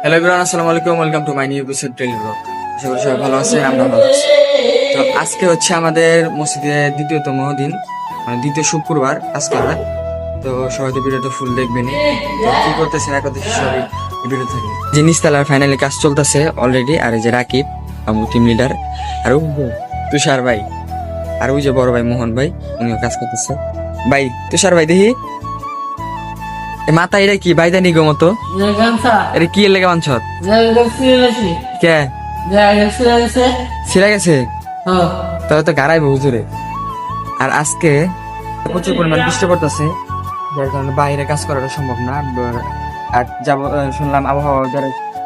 Hello everyone, আসসালামু আলাইকুম। Welcome to my new episode daily blog. আশা করি সবাই ভালো আছেন, আমরা ভালো আছি। তো আজকে হচ্ছে আমাদের মসজিদে দ্বিতীয়তম দিন, মানে দ্বিতীয় শুক্রবার আজকে হয়। তো সবাই তো ভিডিওটা ফুল দেখবেনি। তো কি করতেছেন এক কথা সবাই এই ভিডিও থাকে। যে নিচতলার ফাইনালি কাজ চলতেছে অলরেডি। আর এই যে রাকিব আমার টিম লিডার, আর ওই যে তুষার ভাই, আর ওই যে বড় ভাই মোহন ভাই, উনিও কাজ করতেছে। ভাই তুষার ভাই দেখি মাথা এটা কি বাইদানি গো মতো, এটা কি লেগে বাঞ্ছ কে ছিঁড়ে গেছে, তবে তো গাড়াইবো হুজুরে। আর আজকে প্রচুর পরিমাণ বৃষ্টি পড়তেছে, যার কারণে বাইরে কাজ করাটা সম্ভব না। আর যাব শুনলাম আবহাওয়া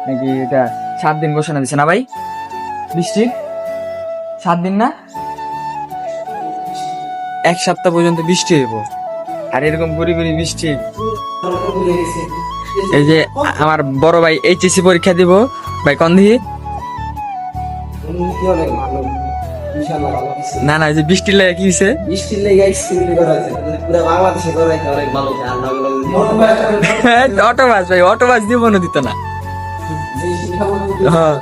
নাকি এটা 7 দিন ঘোষণা দিচ্ছে না ভাই, বৃষ্টি 7 দিন না, 1 সপ্তাহ পর্যন্ত বৃষ্টি হইব। আর এরকম গুড়ি গুড়ি বৃষ্টি। এই যে আমার বড় ভাই এইচএসসি পরীক্ষা দিব ভাই, কোন দিকে না না, যে বৃষ্টির লাগে কি হয়েছে, বৃষ্টির লেগে পুরো বাংলাদেশে করাইতে অনেক ভালো। অটো বাস ভাই, অটো বাস দিব না, দিত না। হ্যাঁ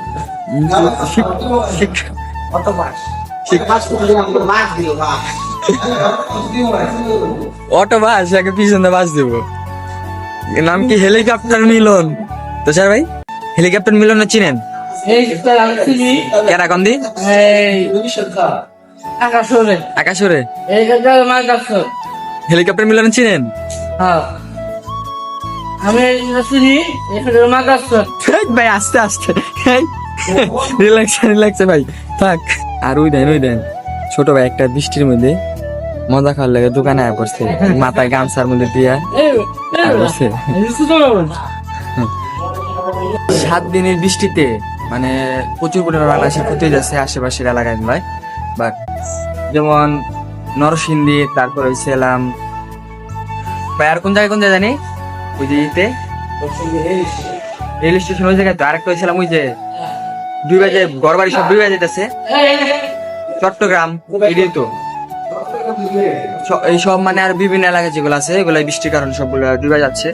অটো বাস একে পিছনে বাস দিব। নাম কি হেলিকপ্টার মিলন। তো স্যার ভাই হেলিকপ্টার মিলন চিনেন? কেরাকন্দি আকাশরে হেলিকপ্টার মিলন চিনেন? ভাই আস্তে আস্তে রিল্যাক্স ভাই থাক। আর ওই দেন ছোট ভাই একটা বৃষ্টির মধ্যে মজা খাওয়ার লাগে দোকানে আয়া পড়ছে, মাথায় গামছার মধ্যে দিয়া বসে। 7 দিনের বৃষ্টিতে মানে প্রচুর পরিমাণে বাংলাদেশের ক্ষতি হয়ে যাচ্ছে আশেপাশের এলাকায় ভাই। বাট যেমন নরসিংদী, তারপর হয়েছিলাম ভাই আর কোন জায়গায় জানি, ওই যে ইতে রেল স্টেশন ওই জায়গায়। তো আরেকটা হয়েছিলাম ওই যে 2 বাজে ঘর বাড়ি সব 2 বাজে যেতেছে চট্টগ্রাম, এটাই তো এই সব মানে আর বিভিন্ন এলাকা যেগুলো আছে এগুলো বৃষ্টির কারণে সবগুলো ডুবে যাচ্ছে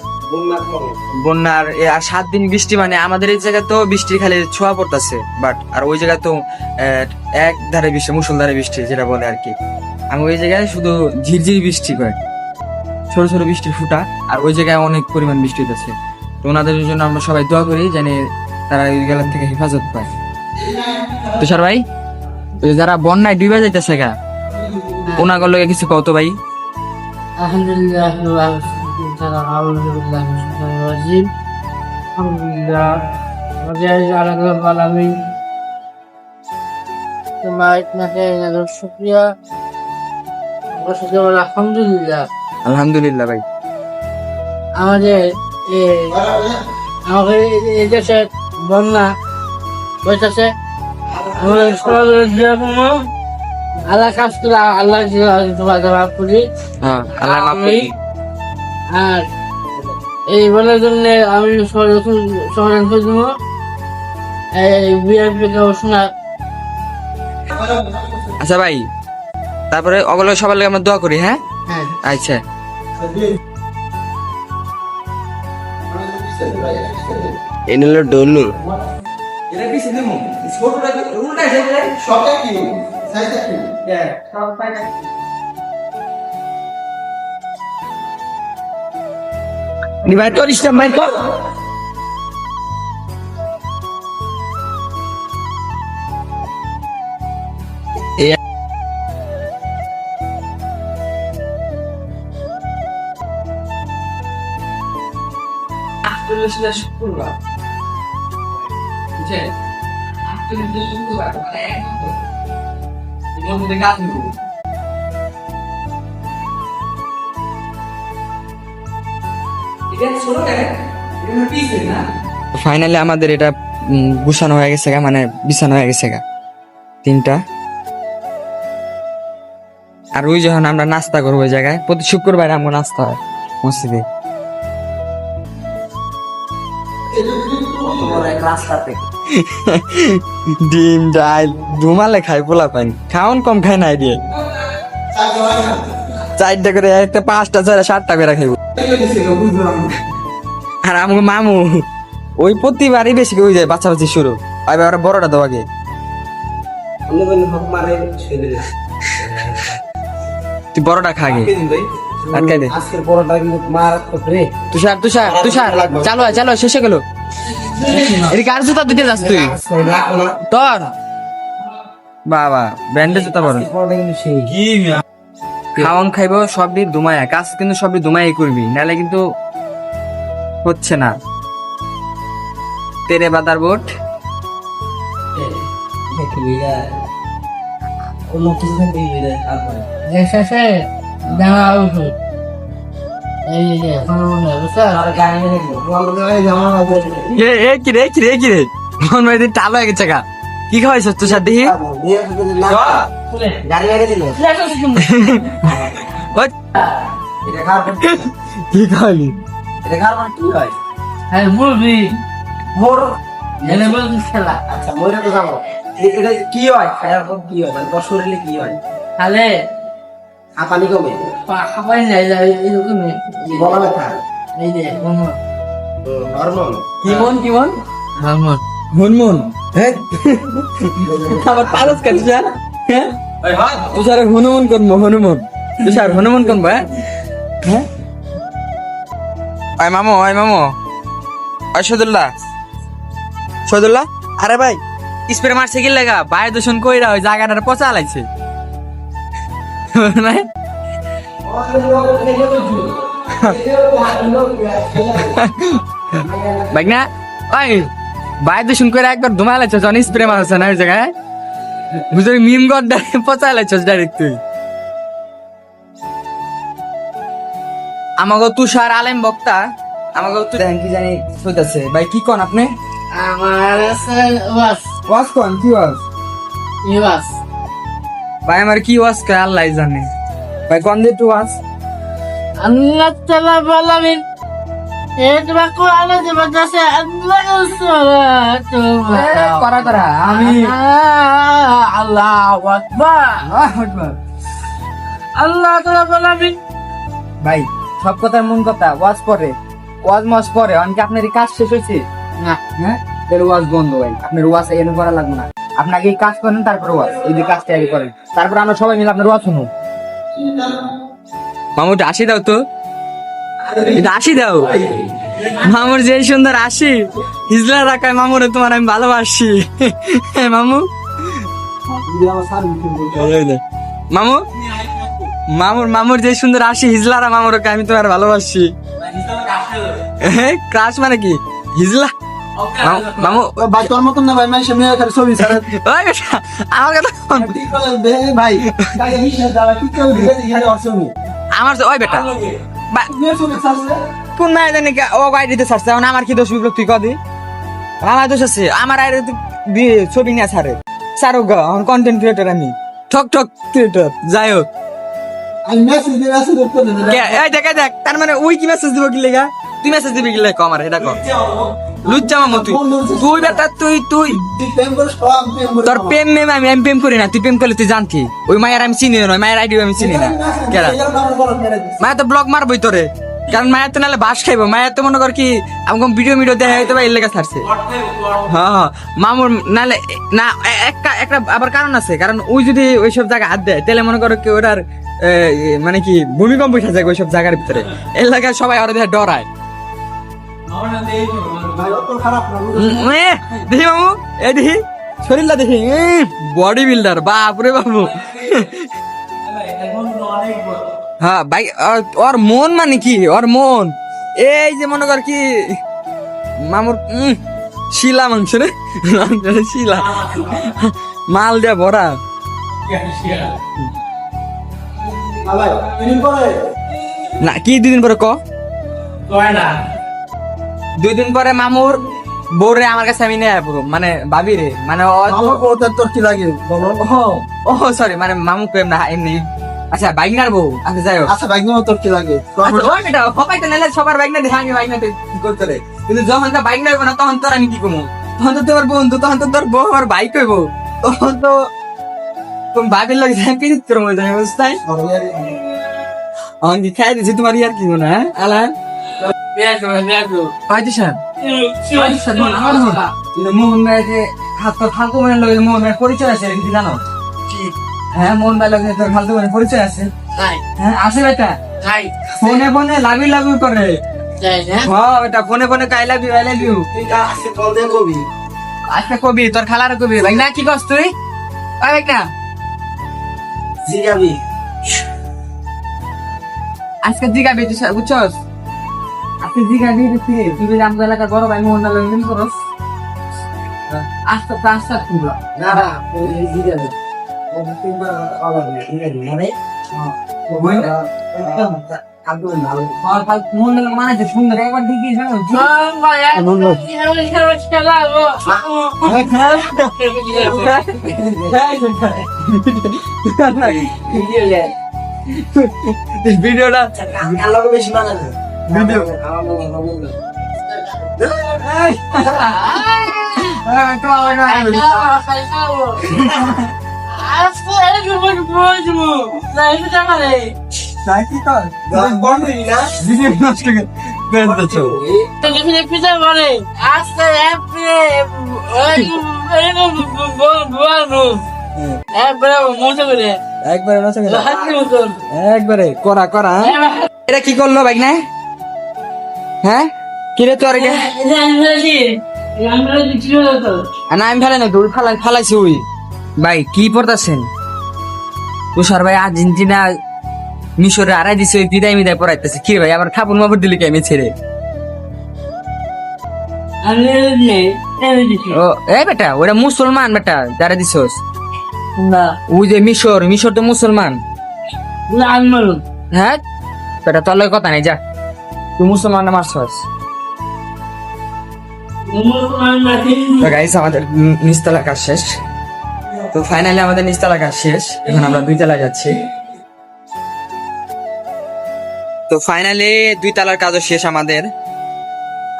বন্যার। আর 7 দিন বৃষ্টি মানে আমাদের এই জায়গায় তো বৃষ্টির খালি ছোঁয়া পড়তেছে, বাট আর ওই জায়গায় তো এক ধারে বৃষ্টি, মুষলধারে বৃষ্টি যেটা বলে আর কি। আমি ওই জায়গায় শুধু ঝিরঝির বৃষ্টি করে ছোট ছোট বৃষ্টির ফুটা, আর ওই জায়গায় অনেক পরিমাণ বৃষ্টি হইতেছে। তো ওনাদের জন্য আমরা সবাই দোয়া করি জানি তারা ওই গেলার থেকে হেফাজত পায়। তুষার ভাই যারা বন্যায় ডুবে যাইতেছে গা, ওনাগুলো লগে কিছু কত ভাই? আলহামদুলিল্লাহ আলহামদুলিল্লাহ আলহামদুলিল্লাহ ভাই। আমাদের আমাদের এই দেশে বন্যা হইতেছে, আমাদের আল্লাহ কাজ করে আল্লাহ মাফ করি। আর এই বলার জন্য আমি সমাধান করে দেবো এই বিএনপি ঘোষণা। আচ্ছা ভাই, তারপরে ওগুলো সবার লাগে আমরা দোয়া করি। হ্যাঁ আচ্ছা। এই নিল ডলু ভাই তোর ইসলাম ভাই তো শুক্রবার বুঝছেন, 48 শুক্রবার মধ্যে কাজ নেব। ফাইনালি আমাদের এটা গুছানো হয়ে গেছে গা, মানে বিছানো হয়ে গেছে গা 3টা। আর ওই যখন আমরা নাস্তা করবো ওই জায়গায়, প্রতি শুক্রবার আমরা নাস্তা হয় মসজিদে। ডিম ডাল ধুমালে খাই, পোলা পানি খাওন কম খাই নাই দিয়ে 4টা করে, একটা 5টা 6টা 7টা করে খাইব। আর আমার মামু ওই প্রতিবারই বেশি হয়ে যায় বাচ্চা বাচ্চি শুরু এবার বড়টা দাও আগে অন্য কোনো হক মারে ছেড়ে দে তুই বড়টা খা আগে ভাই আটকাই দে আজকের পরোটা কিন্তু মারাত্মক রে তুষার তুষার তুষার চালো চালো শেষে গেল এদিকে আর জুতা দিতে যাস তুই রাখো না তোর বাবা ব্যান্ডেজ জুতা বড় পরোটা কিন্তু সেই খাওয়ান খাইবো সবই দুমায়া কাজ কিন্তু সবই দুমায়াই করবি নাহলে কিন্তু হচ্ছে না তেরে বাদার বোট দেখি বিয়া অন্য কিছু থাকবে বিয়া আর হয় শেষে দেওয়া ওষুধ এই যে আর গায়ে নিয়ে গেল বল গায়ে জামা আছে এ কি রে কি রে কি রে মন ভাই টাল হয়ে গেছে গা কি খাওয়াইছ তুষার দেখি বিয়ে করে না গাড়ি মেরে দিল ওই, এটা খাওয়ার পর কি খাওয়ালি এটা খাওয়ার পর কি হয় হ্যাঁ বুঝবি মোর এনে বলবি খেলা আচ্ছা মরে তো যাবো এটা কি হয় খাওয়ার পর কি হয় মানে তোর শরীরে কি হয় খালে হাঁপানি কমে খাবাই নাই যায় এরকম গলা ব্যথা এই যে হরমোন হরমোন কি মন হরমোন হনমন হ্যাঁ আবার পারস কা তুষার হ্যাঁ তুষার হনুমন করবো হনুমন তুষার হনুমন করবো হ্যাঁ আয় মামু আয় সদুল্লাহ আরে ভাই স্প্রে মারছে কি লাগা বায়ু দূষণ কইরা ওই জায়গাটার পচা লাগছে বাইক না ওই বায়ু দূষণ কইরা একবার ধুমা লাগছে জন স্প্রে মারছে না ওই জায়গায় বুঝলি মিম গড পচা লাগছে ডাইরেক্ট তুই আমাকে তুষার আলেম বক্তা আমাকে তো দেখেন কি জানি হইতাছে ভাই কি কোন আপনি আমার আছে ওয়াস ওয়াজ কোন কি ওয়াজ ইওয়াস ভাই আমার কি ওয়াজ কে আল্লাহ জানে ভাই কোন দে টু ওয়াজ আল্লাহ তাআলা বলেন এত বাকু আলো যে বাতাসে আল্লাহ সালাতু করা আমি আল্লাহু আকবার আল্লাহ তাআলা বলেন ভাই সব কথার মন কথা ওয়াজ পরে ওয়াজ মজ পরে অনেকে আপনার এই কাজ শেষ হয়েছে না হ্যাঁ তাহলে ওয়াজ বন্ধ ভাই আপনার ওয়াজ এনে করা লাগবে না আপনাকে এই কাজ করেন তারপরে ওয়াজ এই যে কাজটা আগে করেন তারপর আমরা সবাই মিলে আপনার ওয়াজ শুনবো মামুটা আসি দাও তো এটা আসি দাও মামুর যে সুন্দর আসি হিজলা রাখায় মামুরে তোমার আমি ভালোবাসি মামু মামু মামুর যে সুন্দর আসি হিজলারা মামুরকে আমি তোমার ভালোবাসি ক্রাশ মানে কি হিজলা মামু ভাই তোর মতন না ভাই মানে সামনে খালি ছবি ছাড়া ওই বেটা, আমার কথা শোন। ভাই কাকে হিসাব দাও কি কেউ দিবে এখানে অসমি আমার ওই বেটা কোন মায়ের জানি ও গাড়ি দিতে ছাড়ছে এখন আমার কি দোষ বিপ্লব তুই কদি আমার দোষ আছে আমার আরে ছবি নিয়ে ছাড়ে ছাড়ো গা এখন কন্টেন্ট ক্রিয়েটর আমি ঠক ক্রিয়েটর যাই হোক আমি মেসেজ দিয়ে মেসেজ করতে না এই দেখ তার মানে ওই কি মেসেজ দিব কি লেগা তুই মেসেজ দিবি কি লেগা আমার এটা কর লুচ্চা মামু তুই বেটা তুই প্রেম করে সব প্রেম করে তোর প্রেম মেম আমি প্রেম করি না তুই প্রেম করলে তুই জানতি ওই মায়ের আমি চিনি না মায়ের আইডিও আমি চিনি না কেরা মায়ের তো ব্লগ মারবই তোরে কারণ মায়ের তো নাহলে বাস খাইবো মায়ের তো মনে কর কি আমাকে ভিডিও দেখা হয়তো বা এর লেগে ছাড়ছে হ্যাঁ মামুর নাহলে না একটা আবার কারণ আছে কারণ ওই যদি ওইসব জায়গায় হাত দেয় তাহলে মনে করো কি ওটার মানে কি ভূমিকম্প উঠে যায় ওইসব জায়গার ভিতরে এর লাগে সবাই ওরা দেখে ডরায় দেখি মামু এ দেখি শরীরটা দেখি বডি বিল্ডার বাপরে বাবু হ্যাঁ ভাই ওর মন মানে কি ওর মন এই যে মনে কর কি মামুর শিলা মাংস রে শিলা মাল দেয়া ভরা না কি 2 দিন পরে ক 2 দিন পরে মামুর বউরে আমার কাছে আমি নেয় পুরো মানে ভাবি রে মানে তোর কি লাগে বলো ও সরি মানে মামু প্রেম না এমনি আচ্ছা বাইকনার বউ আচ্ছা যাই হোক আচ্ছা ভাই তোর কি লাগে ওই বেটা সবাই তো নাহলে সবার বাইক না দেখে আমি বাইক না করতে রে কিন্তু যখন তো বাইক নেবো না তখন তোর আমি কি করবো তখন তো তোর বন্ধু তখন তো তোর বউ আর বাইক হইব তখন তো তুমি ভাবির লাগে কি দিতে করবো জানি বুঝতাই আমি কি খাই দিছি তোমার ইয়ার কি মনে হ্যাঁ আলান হয়তো স্যার মোহন ভাই যে ফালতু মনের লোক মোহন ভাই পরিচয় আছে কি জানো? হ্যাঁ মোহন ভাই লোকের তোর ফালতু মনের পরিচয় আছে। হ্যাঁ আছে বেটা, ফোনে ফোনে লাভি লাভি করে। হ্যাঁ বেটা ফোনে ফোনে আই লাভ ইউ আজকে কল দিয়ে কবি আজকে কবি তোর খালার কবি ভাই না কি কস তুই ভাই না জিগাবি আজকে জিগাবি তুই বুঝছস? আজকে জিগাবি তুই তুই আমাদের এলাকার বড় ভাই মোহন ভাই লোক করস আস্তে আস্তে পুরো না না জিগাবি ও তিনবার আবার জিগাবি মানে মানে সুন্দর একবার দিকে ভিডিওটা আল্লাহকে বেশি মানাবে ভিডিও একবারে করা করা এটা কি করলো ভাই না? হ্যাঁ কিরে তো আর না আমি ফেলাই না দৌড় ফালাইছি ওই ভাই কি পড়তাছেন? তুষার ভাই আর্জেন্টিনা মিশরে আড়াই দিছে ওই বিদায় মিদায় পড়াইতেছে কি রে ভাই আবার খাপুন মাপুর দিলি কে আমি ছেড়ে ও এ বেটা ওরা মুসলমান বেটা যারা দিছস ওই যে মিশর তো মুসলমান হ্যাঁ বেটা তোর লগে কথা নাই যা তুই মুসলমান না মারছস তো গাইস আমাদের নিচতলা কাজ শেষ তো ফাইনালি আমাদের নিচতলা কাজ শেষ এখন আমরা দুই তলায় যাচ্ছি তো ফাইনালি দুই তলার কাজও শেষ আমাদের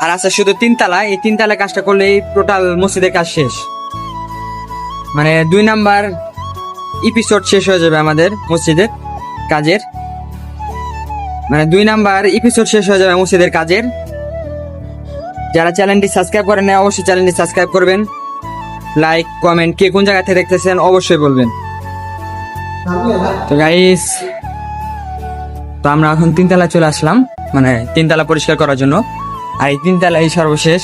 আর আছে শুধু তিনতলা এই তিনতলা কাজটা করলেই টোটাল মসজিদের কাজ শেষ মানে 2 নাম্বার এপিসোড শেষ হয়ে যাবে আমাদের মসজিদের কাজের মানে 2 নাম্বার এপিসোড শেষ হয়ে যাবে মসজিদের কাজের যারা চ্যানেলটি সাবস্ক্রাইব করেন না অবশ্যই চ্যানেলটি সাবস্ক্রাইব করবেন লাইক কমেন্ট কে কোন জায়গা থেকে দেখতেছেন অবশ্যই বলবেন তো গাইস তো আমরা এখন তিনতলা চলে আসলাম মানে তিনতলা পরিষ্কার করার জন্য আর এই তিনতলাই সর্বশেষ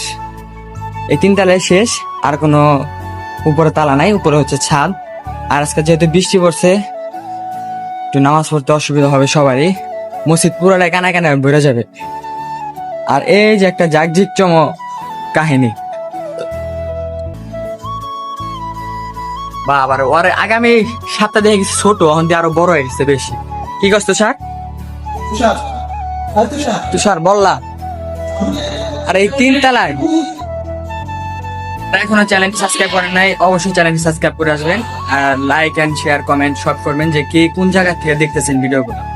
এই তিনতলায় শেষ আর কোনো উপরে তালা নাই উপরে হচ্ছে ছাদ আর আজকে যেহেতু বৃষ্টি পড়ছে একটু নামাজ পড়তে অসুবিধা হবে সবারই মসজিদ পুরোটাই কানা কানা ভরে যাবে আর এই যে একটা জাগজিকচম কাহিনী বাবার ওর আগামী সপ্তাহে দেখে গেছি ছোট এখন দিয়ে আরো বড় হয়ে গেছে বেশি কি করছ তুষার তুষার বললা আর এই তিনতলায় এখনো চ্যানেলটি সাবস্ক্রাইব করেন নাই অবশ্যই চ্যানেলটি সাবস্ক্রাইব করে আসবেন আর লাইক এন্ড শেয়ার কমেন্ট সব করবেন যে কে কোন জায়গা থেকে দেখতেছেন ভিডিওগুলো